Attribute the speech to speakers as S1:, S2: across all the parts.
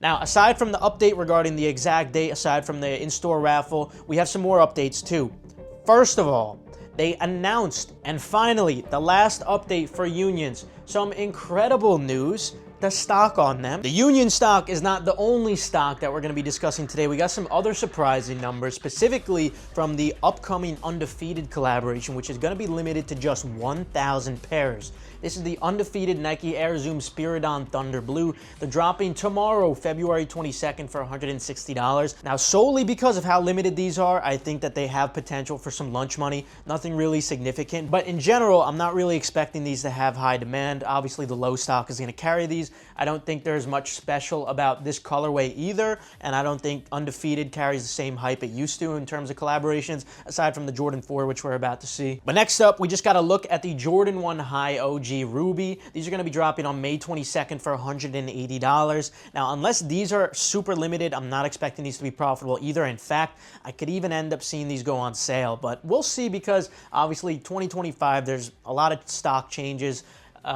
S1: Now, aside from the update regarding the exact date, aside from the in-store raffle, we have some more updates too. First of all, they announced, and finally, the last update for unions. Some incredible news. The stock on them. The union stock is not the only stock that we're going to be discussing today. We got some other surprising numbers, specifically from the upcoming Undefeated collaboration, which is going to be limited to just 1,000 pairs. This is the Undefeated Nike Air Zoom Spiridon Thunder Blue. They're dropping tomorrow, February 22nd for $160. Now, solely because of how limited these are, I think that they have potential for some lunch money. Nothing really significant, but in general, I'm not really expecting these to have high demand. Obviously, the low stock is going to carry these. I don't think there's much special about this colorway either, and I don't think Undefeated carries the same hype it used to in terms of collaborations, aside from the Jordan 4, which we're about to see. But next up, we just got to look at the Jordan 1 High OG Ruby. These are going to be dropping on May 22nd for $180. Now, unless these are super limited, I'm not expecting these to be profitable either. In fact, I could even end up seeing these go on sale, but we'll see, because obviously 2025, there's a lot of stock changes.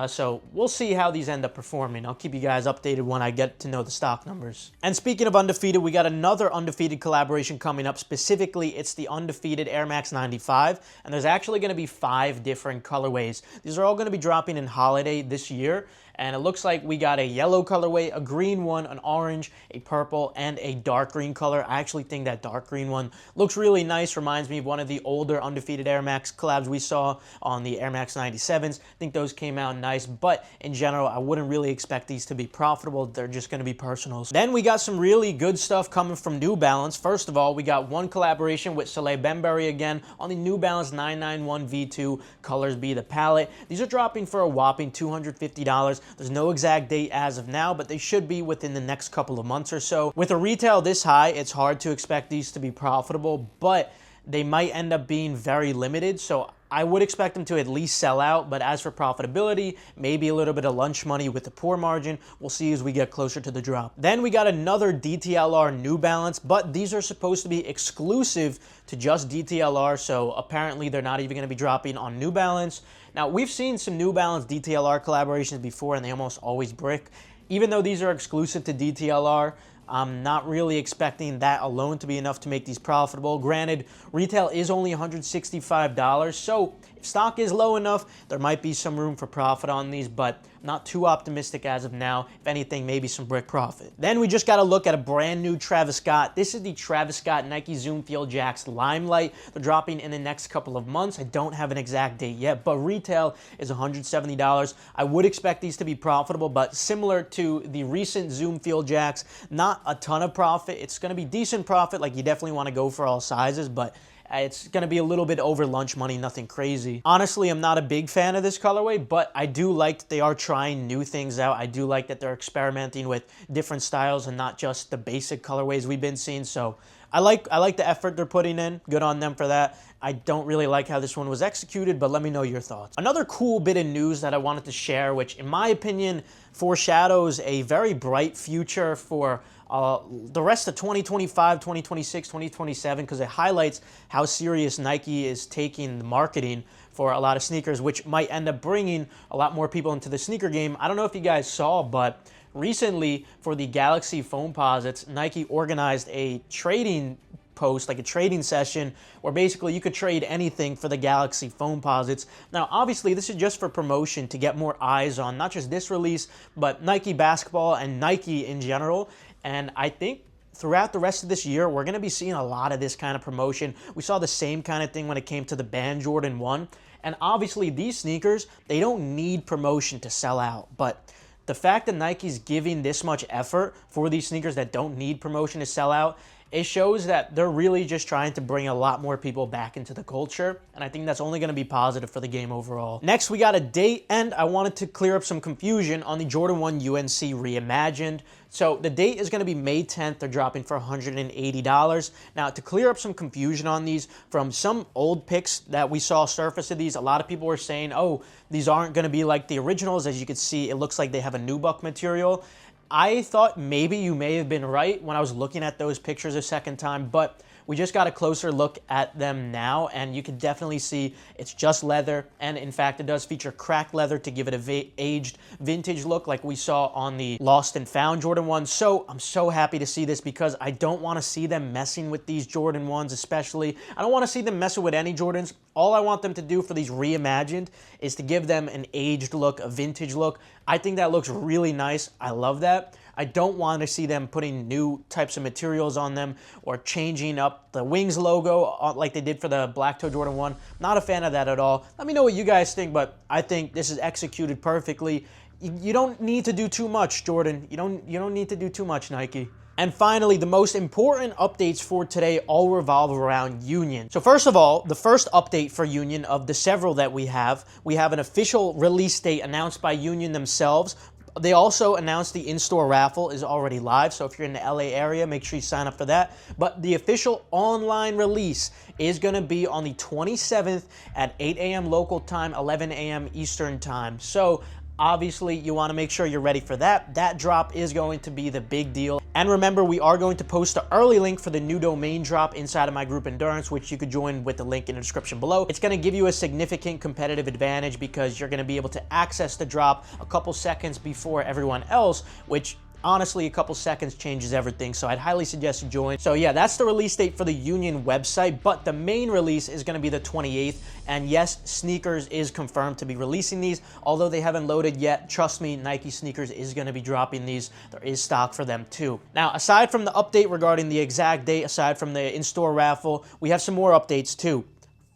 S1: So we'll see how these end up performing. I'll keep you guys updated when I get to know the stock numbers. And speaking of Undefeated, we got another Undefeated collaboration coming up. Specifically, it's the Undefeated Air Max 95, and there's actually going to be 5 different colorways. These are all going to be dropping in holiday this year. And it looks like we got a yellow colorway, a green one, an orange, a purple, and a dark green color. I actually think that dark green one looks really nice. Reminds me of one of the older Undefeated Air Max collabs we saw on the Air Max 97s. I think those came out nice, but in general, I wouldn't really expect these to be profitable. They're just going to be personals. Then we got some really good stuff coming from New Balance. First of all, we got one collaboration with Soleil Bembury again on the New Balance 991 V2, colors be the palette. These are dropping for a whopping $250. There's no exact date as of now, but they should be within the next couple of months or so. With a retail this high, it's hard to expect these to be profitable, but they might end up being very limited, so I would expect them to at least sell out. But as for profitability, maybe a little bit of lunch money with the poor margin. We'll see as we get closer to the drop. Then we got another DTLR New Balance, but these are supposed to be exclusive to just DTLR, so apparently they're not even going to be dropping on New Balance. Now, we've seen some New Balance DTLR collaborations before, and they almost always brick. Even though these are exclusive to DTLR, I'm not really expecting that alone to be enough to make these profitable. Granted, retail is only $165, so if stock is low enough, there might be some room for profit on these, but not too optimistic as of now. If anything, maybe some brick profit. Then we just got to look at a brand new Travis Scott. This is the Travis Scott Nike Zoom Field Jacks Limelight. They're dropping in the next couple of months. I don't have an exact date yet, but retail is $170. I would expect these to be profitable, but similar to the recent Zoom Field Jacks, not a ton of profit. It's going to be decent profit. Like, you definitely want to go for all sizes, but it's going to be a little bit over lunch money, nothing crazy. Honestly, I'm not a big fan of this colorway, but I do like that they are trying new things out. I do like that they're experimenting with different styles and not just the basic colorways we've been seeing. So I like the effort they're putting in. Good on them for that. I don't really like how this one was executed, but let me know your thoughts. Another cool bit of news that I wanted to share, which in my opinion foreshadows a very bright future for the rest of 2025, 2026, 2027, because it highlights how serious Nike is taking the marketing for a lot of sneakers, which might end up bringing a lot more people into the sneaker game. I don't know if you guys saw, but recently for the Galaxy Foamposites, Nike organized a trading post, like a trading session, where basically you could trade anything for the Galaxy Foamposites. Now, obviously, this is just for promotion to get more eyes on not just this release, but Nike basketball and Nike in general. And I think throughout the rest of this year, we're going to be seeing a lot of this kind of promotion. We saw the same kind of thing when it came to the Band Jordan 1. And obviously, these sneakers, they don't need promotion to sell out. But the fact that Nike's giving this much effort for these sneakers that don't need promotion to sell out, it shows that they're really just trying to bring a lot more people back into the culture, and I think that's only going to be positive for the game overall. Next, we got a date, and I wanted to clear up some confusion on the Jordan 1 UNC Reimagined. So the date is going to be May 10th. They're dropping for $180. Now, to clear up some confusion on these, from some old pics that we saw surface of these, a lot of people were saying, oh, these aren't going to be like the originals. As you can see, it looks like they have a nubuck material. I thought maybe you may have been right when I was looking at those pictures a second time, but We just got a closer look at them now, and you can definitely see it's just leather, and in fact, it does feature cracked leather to give it a aged vintage look like we saw on the Lost and Found Jordan 1. So I'm so happy to see this because I don't want to see them messing with these Jordan 1s especially. I don't want to see them messing with any Jordans. All I want them to do for these reimagined is to give them an aged look, a vintage look. I think that looks really nice. I love that. I don't want to see them putting new types of materials on them or changing up the Wings logo like they did for the Black Toe Jordan 1. Not a fan of that at all. Let me know what you guys think, but I think this is executed perfectly. You don't need to do too much, Jordan. You don't need to do too much, Nike. And finally, the most important updates for today all revolve around Union. So first of all, the first update for Union of the several that we have an official release date announced by Union themselves. They also announced the in-store raffle is already live, so if you're in the LA area, make sure you sign up for that. But the official online release is going to be on the 27th at 8 a.m. local time, 11 a.m. Eastern time. So obviously, you want to make sure you're ready for that. That drop is going to be the big deal. And remember, we are going to post the early link for the new domain drop inside of my group Endurance, which you could join with the link in the description below. It's going to give you a significant competitive advantage because you're going to be able to access the drop a couple seconds before everyone else, which honestly, a couple seconds changes everything, so I'd highly suggest you join. So yeah, that's the release date for the Union website, but the main release is going to be the 28th, and yes, Sneakers is confirmed to be releasing these, although they haven't loaded yet. Trust me, Nike Sneakers is going to be dropping these. There is stock for them too. Now, aside from the update regarding the exact date, aside from the in-store raffle, we have some more updates too.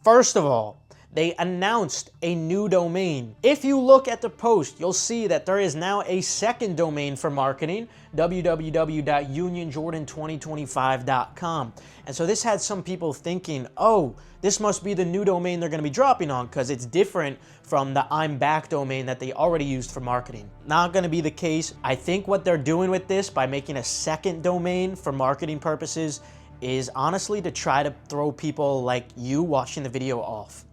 S1: First of all, they announced a new domain. If you look at the post, you'll see that there is now a second domain for marketing, www.unionjordan2025.com. And so this had some people thinking, oh, this must be the new domain they're gonna be dropping on because it's different from the I'm Back domain that they already used for marketing. Not gonna be the case. I think what they're doing with this by making a second domain for marketing purposes is honestly to try to throw people like you watching the video off.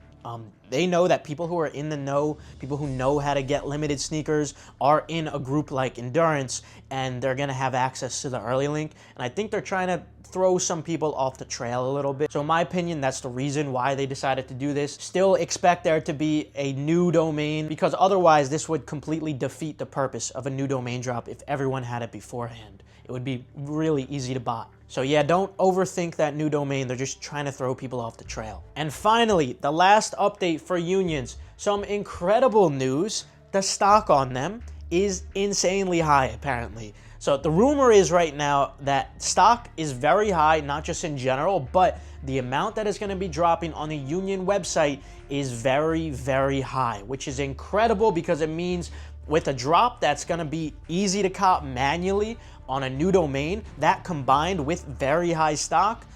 S1: They know that people who are in the know, people who know how to get limited sneakers are in a group like Endurance, and they're gonna have access to the early link. And I think they're trying to throw some people off the trail a little bit. So in my opinion, that's the reason why they decided to do this. Still expect there to be a new domain because otherwise this would completely defeat the purpose of a new domain drop if everyone had it beforehand. It would be really easy to bot. So yeah, don't overthink that new domain. They're just trying to throw people off the trail. And finally, the last update for Unions. Some incredible news. The stock on them is insanely high, apparently. So the rumor is right now that stock is very high, not just in general, but the amount that is going to be dropping on the Union website is very, very high, which is incredible because it means with a drop that's going to be easy to cop manually on a new domain, that combined with very high stock,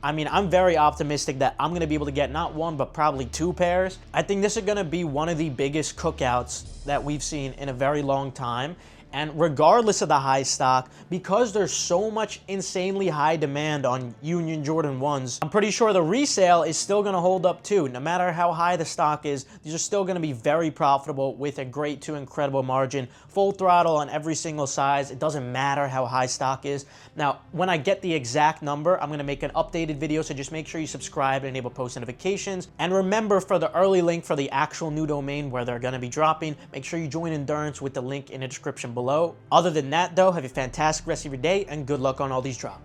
S1: I mean, I'm very optimistic that I'm going to be able to get not one, but probably two pairs. I think this is going to be one of the biggest cookouts that we've seen in a very long time. And regardless of the high stock, because there's so much insanely high demand on Union Jordan 1s, I'm pretty sure the resale is still going to hold up too. No matter how high the stock is, these are still going to be very profitable with a great to incredible margin. Full throttle on every single size. It doesn't matter how high stock is. Now, when I get the exact number, I'm going to make an updated video, so just make sure you subscribe and enable post notifications. And remember, for the early link for the actual new domain where they're going to be dropping, make sure you join Endurance with the link in the description below. Other than that, though, have a fantastic rest of your day and good luck on all these drops.